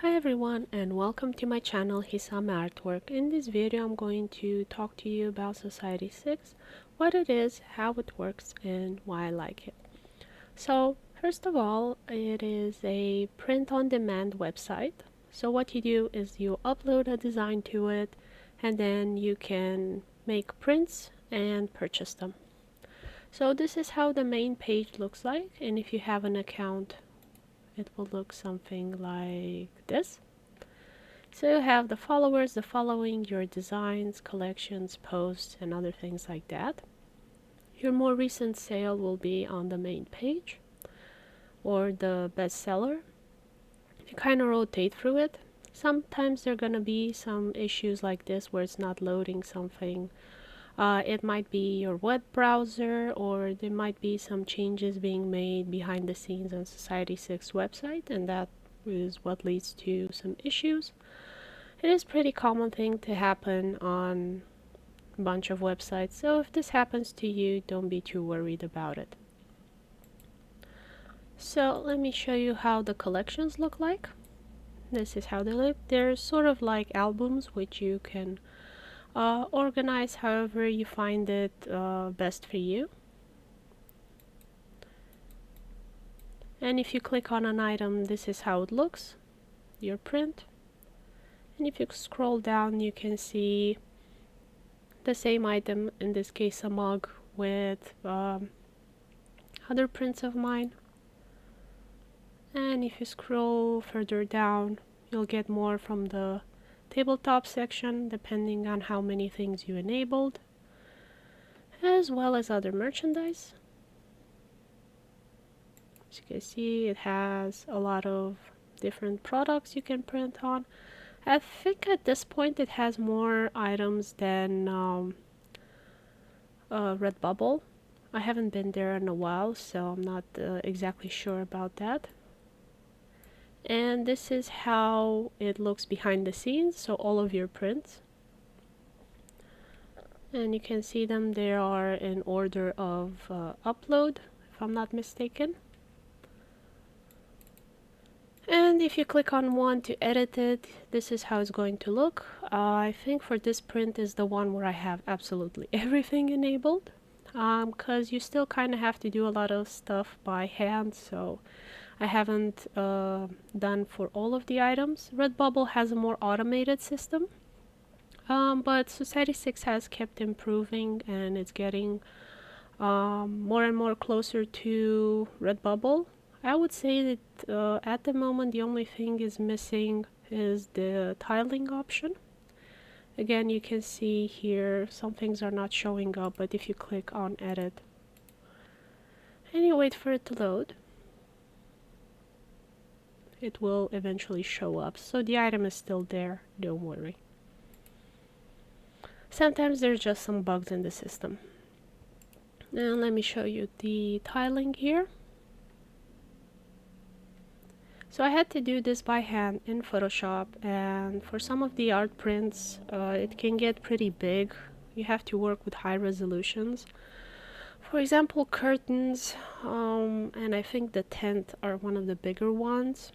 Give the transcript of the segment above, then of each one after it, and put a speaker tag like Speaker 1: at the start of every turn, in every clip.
Speaker 1: Hi everyone and welcome to my channel Hisame Artwork. In this video I'm going to talk to you about Society6, what it is, how it works, and why I like it. So first of all, it is a print-on-demand website. So what you do is you upload a design to it and then you can make prints and purchase them. So this is how the main page looks like, and if you have an account it will look something like this. So you have the followers, the following, your designs, collections, posts, and other things like that. Your more recent sale will be on the main page, or the bestseller. You kind of rotate through it. Sometimes there are going to be some issues like this where it's not loading something. It might be your web browser, or there might be some changes being made behind the scenes on Society6 website, and that is what leads to some issues. It is a pretty common thing to happen on a bunch of websites, so if this happens to you, don't be too worried about it. So let me show you how the collections look like. This is how they look. They're sort of like albums which you can organize however you find it best for you. And if you click on an item, this is how it looks, your print. And if you scroll down, you can see the same item, in this case a mug with other prints of mine. And if you scroll further down, you'll get more from the tabletop section, depending on how many things you enabled, as well as other merchandise. As you can see, it has a lot of different products you can print on. I think at this point it has more items than Redbubble. I haven't been there in a while, so I'm not exactly sure about that. And this is how it looks behind the scenes, so all of your prints. And you can see them, they are in order of upload, if I'm not mistaken. And if you click on one to edit it, this is how it's going to look. I think for this print is the one where I have absolutely everything enabled, because you still kind of have to do a lot of stuff by hand, so I haven't done for all of the items. Redbubble has a more automated system, but Society6 has kept improving and it's getting more and more closer to Redbubble. I would say that at the moment the only thing is missing is the tiling option. Again, you can see here some things are not showing up, but if you click on edit and you wait for it to load, it will eventually show up. So the item is still there, don't worry. Sometimes there's just some bugs in the system. Now let me show you the tiling here. So I had to do this by hand in Photoshop, and for some of the art prints it can get pretty big. You have to work with high resolutions. For example, curtains, and I think the tent are one of the bigger ones.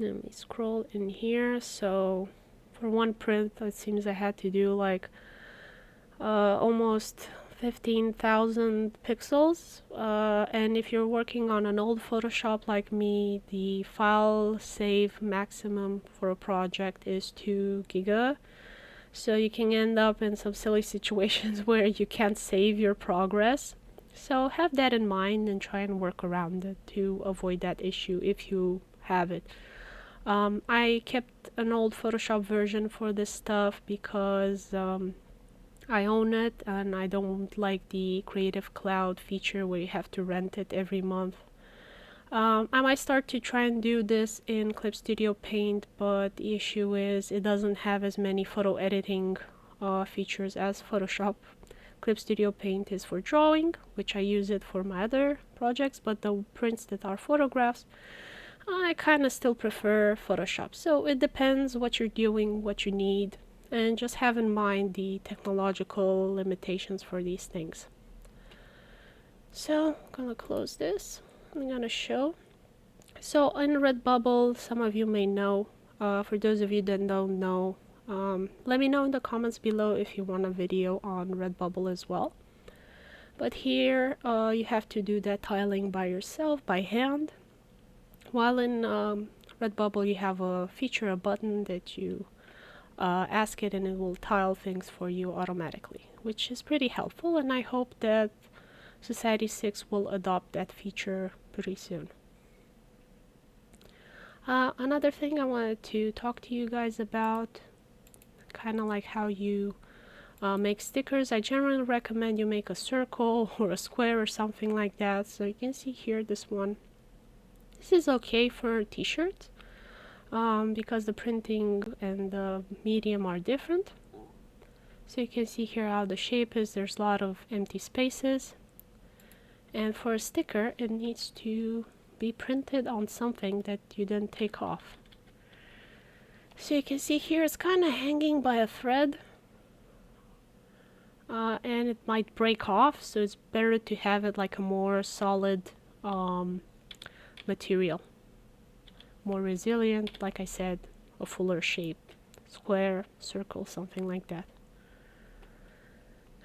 Speaker 1: Let me scroll in here. So for one print it seems I had to do like almost 15,000 pixels, and if you're working on an old Photoshop like me, the file save maximum for a project is 2 giga, so you can end up in some silly situations where you can't save your progress. So have that in mind and try and work around it to avoid that issue if you have it. I kept an old Photoshop version for this stuff because I own it and I don't like the Creative Cloud feature where you have to rent it every month. I might start to try and do this in Clip Studio Paint, but the issue is it doesn't have as many photo editing features as Photoshop. Clip Studio Paint is for drawing, which I use it for my other projects, but the prints that are photographs, I kind of still prefer Photoshop. So it depends what you're doing, what you need, and just have in mind the technological limitations for these things. So I'm gonna close this. I'm gonna show. So in Redbubble, some of you may know, For those of you that don't know, let me know in the comments below if you want a video on Redbubble as well. But here you have to do that tiling by yourself, by hand. While in Redbubble you have a feature, a button that you ask it and it will tile things for you automatically, which is pretty helpful, and I hope that Society6 will adopt that feature pretty soon. Another thing I wanted to talk to you guys about, kind of like how you make stickers. I generally recommend you make a circle or a square or something like that. So you can see here this one. This is okay for t-shirts because the printing and the medium are different. So you can see here how the shape is. There's a lot of empty spaces. And for a sticker, it needs to be printed on something that you didn't take off. So you can see here it's kind of hanging by a thread. And it might break off, so it's better to have it like a more solid material. More resilient, like I said, a fuller shape. Square, circle, something like that.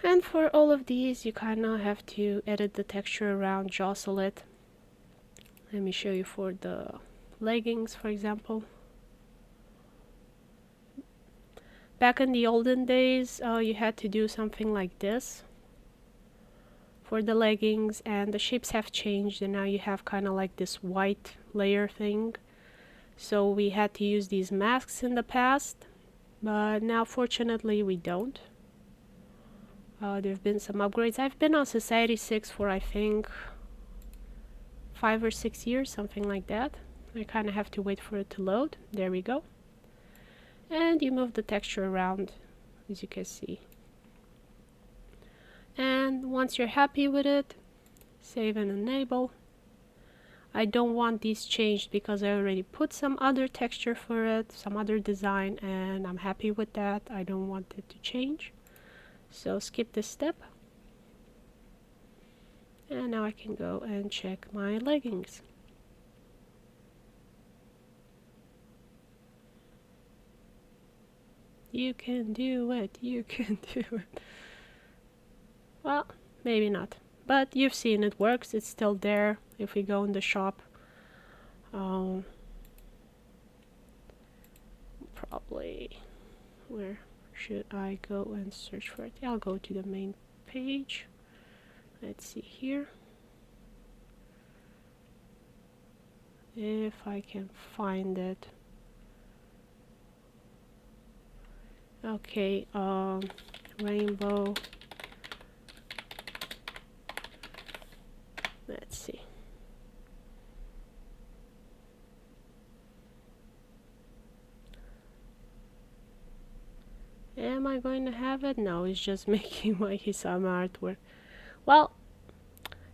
Speaker 1: And for all of these, you kind of have to edit the texture around, jostle it. Let me show you for the leggings, for example. Back in the olden days, you had to do something like this for the leggings, and the shapes have changed, and now you have kind of like this white layer thing. So we had to use these masks in the past, but now fortunately we don't. There have been some upgrades. I've been on Society6 for I think 5 or 6 years, something like that. I kind of have to wait for it to load. There we go. And you move the texture around, as you can see. And once you're happy with it, save and enable. I don't want these changed because I already put some other texture for it, some other design, and I'm happy with that. I don't want it to change. So skip this step. And now I can go and check my leggings. You can do it, you can do it. Well, maybe not. But you've seen it works, it's still there if we go in the shop. Probably, where should I go and search for it? I'll go to the main page. Let's see here. If I can find it. Okay, rainbow. Let's see. Am I going to have it? No, it's just making my Hisame artwork. Well,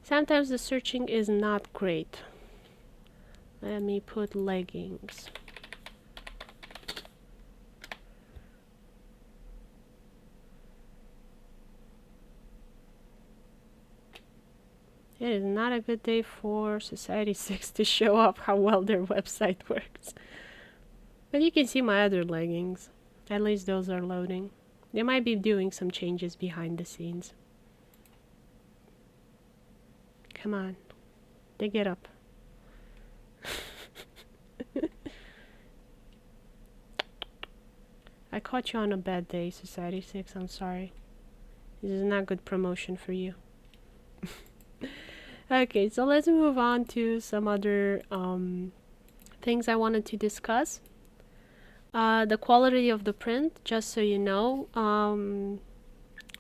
Speaker 1: sometimes the searching is not great. Let me put leggings. It is not a good day for Society6 to show off how well their website works. But you can see my other leggings. At least those are loading. They might be doing some changes behind the scenes. Come on, dig it up. I caught you on a bad day, Society6. I'm sorry. This is not good promotion for you. Okay, so let's move on to some other things I wanted to discuss. The quality of the print, just so you know,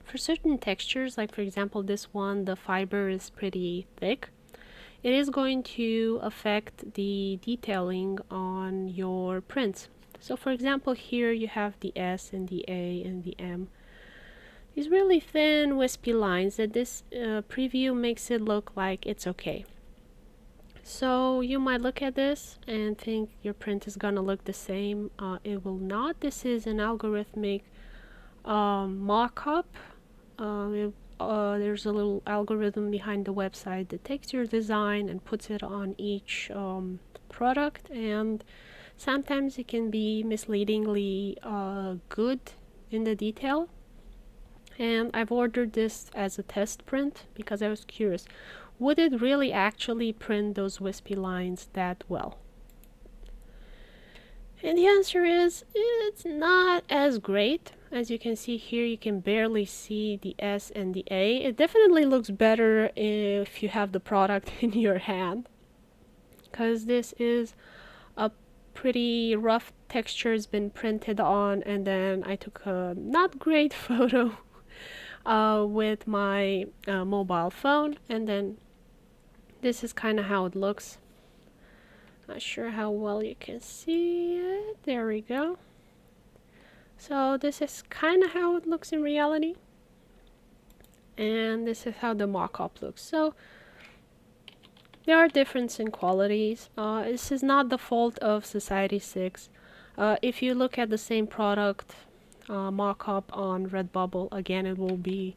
Speaker 1: for certain textures, like for example this one, the fiber is pretty thick. It is going to affect the detailing on your prints. So for example here you have the S and the A and the M. These really thin wispy lines that this preview makes it look like it's okay. So you might look at this and think your print is gonna look the same. It will not. This is an algorithmic mock-up. There's a little algorithm behind the website that takes your design and puts it on each product, and Sometimes it can be misleadingly good in the detail. And I've ordered this as a test print because I was curious, would it really actually print those wispy lines that well? And the answer is, it's not as great. As you can see here, you can barely see the S and the A. It definitely looks better if you have the product in your hand, because this is a pretty rough texture has been printed on, and then I took a not great photo with my mobile phone, and then this is kind of how it looks. Not sure how well you can see it. There we go. So this is kind of how it looks in reality, and this is how the mock-up looks. So there are differences in qualities. This is not the fault of Society6. If you look at the same product mock-up on Redbubble, again, it will be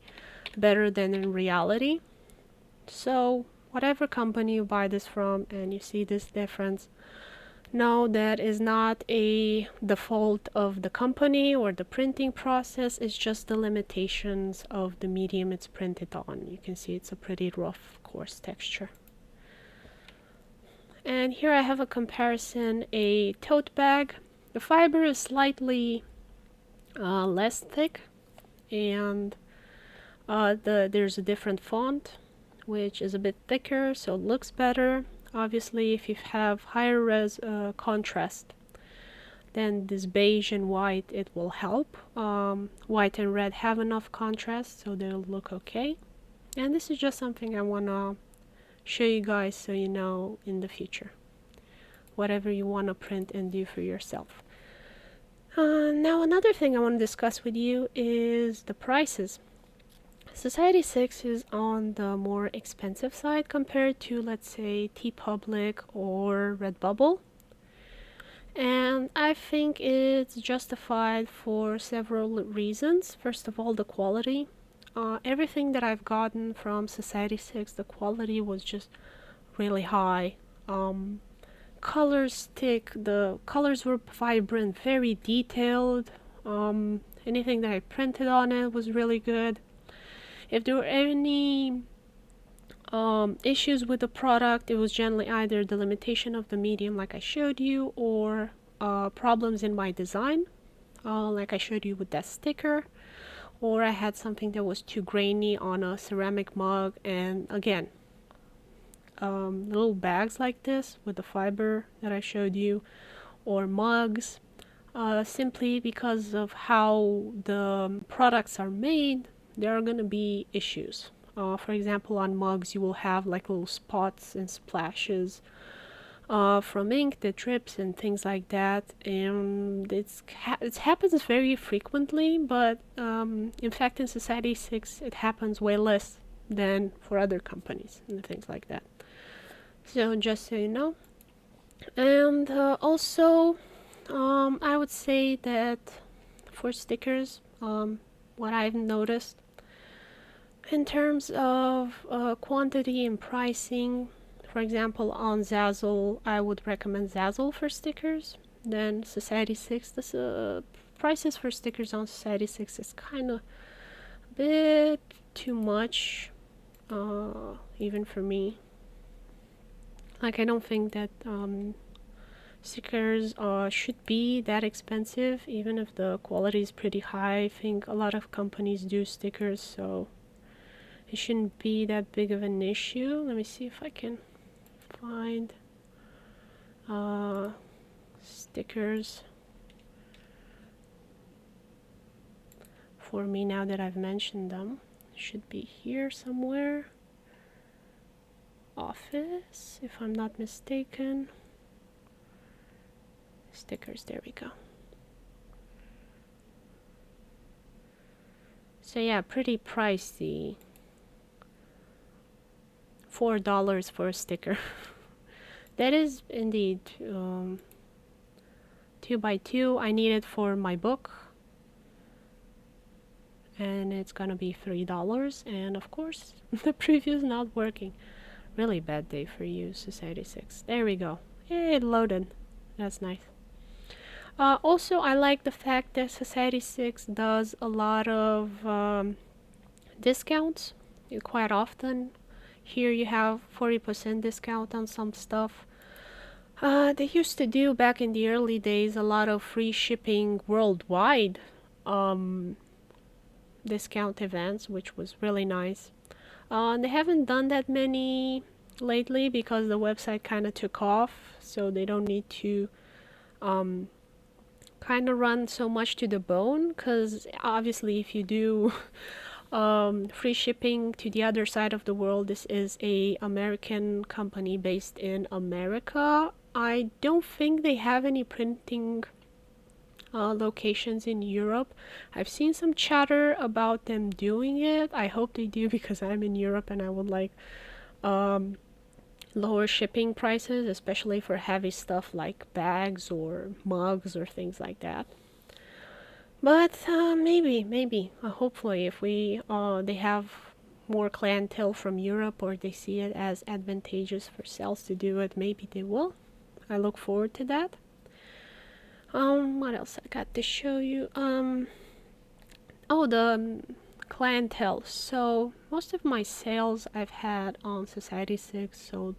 Speaker 1: better than in reality. So whatever company you buy this from and you see this difference, no, that is not the fault of the company or the printing process. It's just the limitations of the medium it's printed on. You can see it's a pretty rough, coarse texture. And here I have a comparison, a tote bag. The fiber is slightly less thick, and there's a different font, which is a bit thicker, so it looks better. Obviously, if you have higher contrast, then this beige and white, it will help. White and red have enough contrast, so they'll look okay. And this is just something I want to show you guys so you know in the future, whatever you want to print and do for yourself. Now another thing I want to discuss with you is the prices. Society6 is on the more expensive side compared to, let's say, TeePublic or Redbubble. And I think it's justified for several reasons. First of all, the quality. Everything that I've gotten from Society6, the quality was just really high. Colors stick, the colors were vibrant, very detailed. Anything that I printed on it was really good. If there were any issues with the product, it was generally either the limitation of the medium like I showed you, or problems in my design like I showed you with that sticker, or I had something that was too grainy on a ceramic mug. And again, little bags like this with the fiber that I showed you, or mugs, simply because of how the products are made, there are going to be issues. For example, on mugs you will have like little spots and splashes from ink that drips and things like that, and it happens very frequently, but in fact in Society6 it happens way less than for other companies and things like that. So just so you know. And also I would say that for stickers, what I've noticed in terms of quantity and pricing, for example, on Zazzle, I would recommend Zazzle for stickers. Then Society6, the prices for stickers on Society6 is kind of a bit too much, even for me. Like, I don't think that stickers should be that expensive, even if the quality is pretty high. I think a lot of companies do stickers, so it shouldn't be that big of an issue. Let me see if I can find stickers for me now that I've mentioned them. Should be here somewhere. Office, if I'm not mistaken. Stickers, there we go. So yeah, pretty pricey. $4 for a sticker. That is indeed 2x2. I need it for my book, and it's gonna be $3. And of course the preview is not working. Really bad day for you, Society6. There we go. Yay, it loaded. That's nice. Also, I like the fact that Society6 does a lot of discounts quite often. Here you have 40% discount on some stuff. They used to do back in the early days a lot of free shipping worldwide um, discount events, which was really nice. They haven't done that many lately because the website kind of took off, so they don't need to um, kind of run so much to the bone. Because obviously, if you do free shipping to the other side of the world, this is a American company based in America. I don't think they have any printing locations in Europe. I've seen some chatter about them doing it. I hope they do because I'm in Europe and I would like um, lower shipping prices, especially for heavy stuff like bags or mugs or things like that. But maybe, hopefully, if they have more clientele from Europe or they see it as advantageous for sales to do it, maybe they will. I look forward to that. What else I got to show you? Oh, the clientele. So most of my sales I've had on Society6, so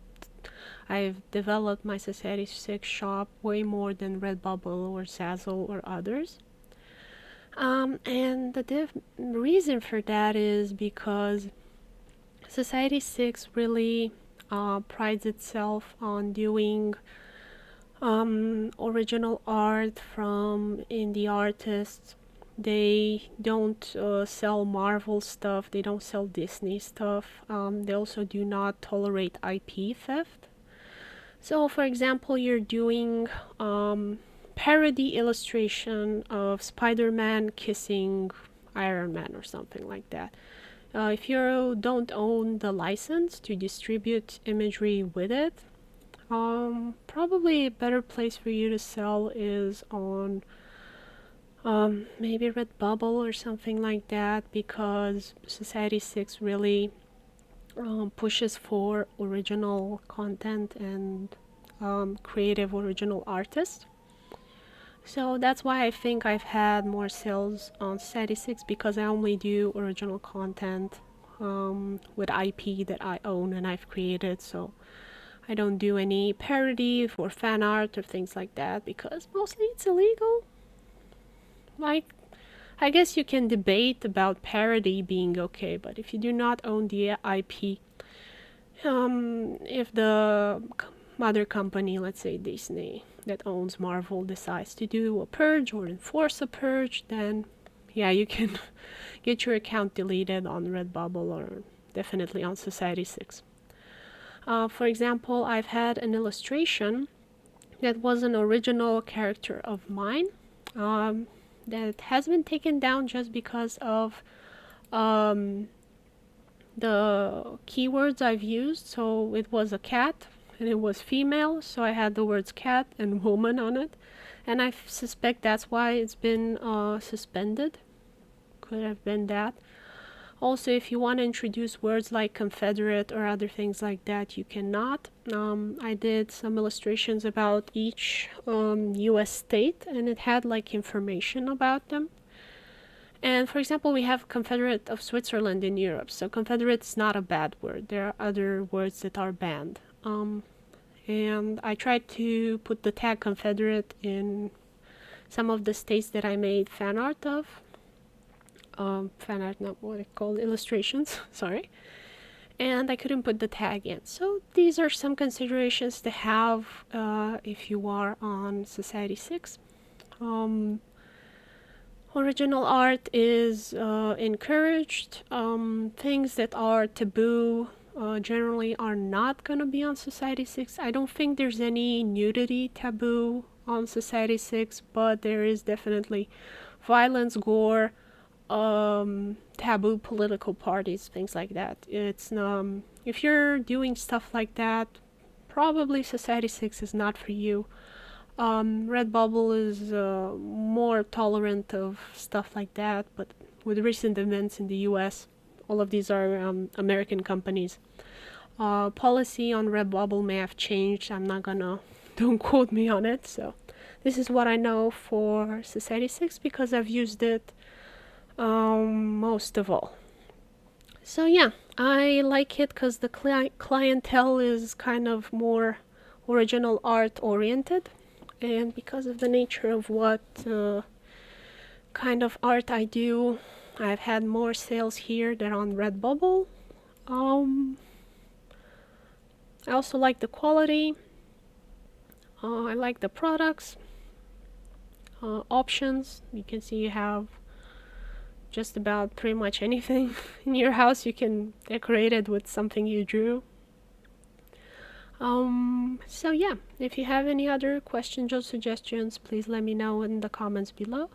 Speaker 1: I've developed my Society6 shop way more than Redbubble or Zazzle or others. And the reason for that is because Society6 really prides itself on doing original art from indie artists. They don't sell Marvel stuff, they don't sell Disney stuff. They also do not tolerate IP theft. So, for example, you're doing parody illustration of Spider-Man kissing Iron Man or something like that. If you don't own the license to distribute imagery with it, probably a better place for you to sell is on maybe Redbubble or something like that, because Society6 really pushes for original content and creative original artists. So that's why I think I've had more sales on Society6, because I only do original content with IP that I own and I've created. So I don't do any parody or fan art or things like that because mostly it's illegal. Like, I guess you can debate about parody being okay, but if you do not own the IP, if the mother company, let's say Disney, that owns Marvel, decides to do a purge or enforce a purge, then yeah, you can get your account deleted on Redbubble or definitely on Society6. For example, I've had an illustration that was an original character of mine that has been taken down just because of um, the keywords I've used. So it was a cat and it was female, so I had the words cat and woman on it, and I suspect that's why it's been suspended. Could have been that. Also, if you want to introduce words like Confederate or other things like that, you cannot. I did some illustrations about each US state, and it had like information about them. And for example, we have Confederate of Switzerland in Europe, so Confederate is not a bad word. There are other words that are banned. And I tried to put the tag Confederate in some of the states that I made fan art of. Fan art, not what it's called, illustrations, sorry. And I couldn't put the tag in. So these are some considerations to have if you are on Society6. Original art is encouraged. Things that are taboo generally are not going to be on Society6. I don't think there's any nudity taboo on Society6, but there is definitely violence, gore, taboo political parties, things like that. It's if you're doing stuff like that, probably Society6 is not for you. Redbubble is more tolerant of stuff like that, but with recent events in the US, all of these are American companies. Policy on Redbubble may have changed. I'm not gonna, don't quote me on it. So This is what I know for Society6 because I've used it most of all. So yeah, I like it because the clientele is kind of more original art oriented, and because of the nature of what kind of art I do, I've had more sales here than on Redbubble. Um, I also like the quality. I like the products, options. You can see you have just about pretty much anything in your house. You can decorate it with something you drew. So yeah, if you have any other questions or suggestions, please let me know in the comments below.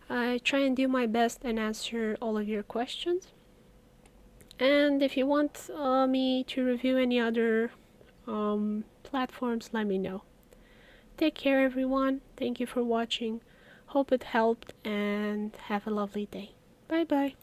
Speaker 1: I try and do my best and answer all of your questions. And if you want me to review any other platforms, let me know. Take care, everyone. Thank you for watching. Hope it helped, and have a lovely day. Bye bye.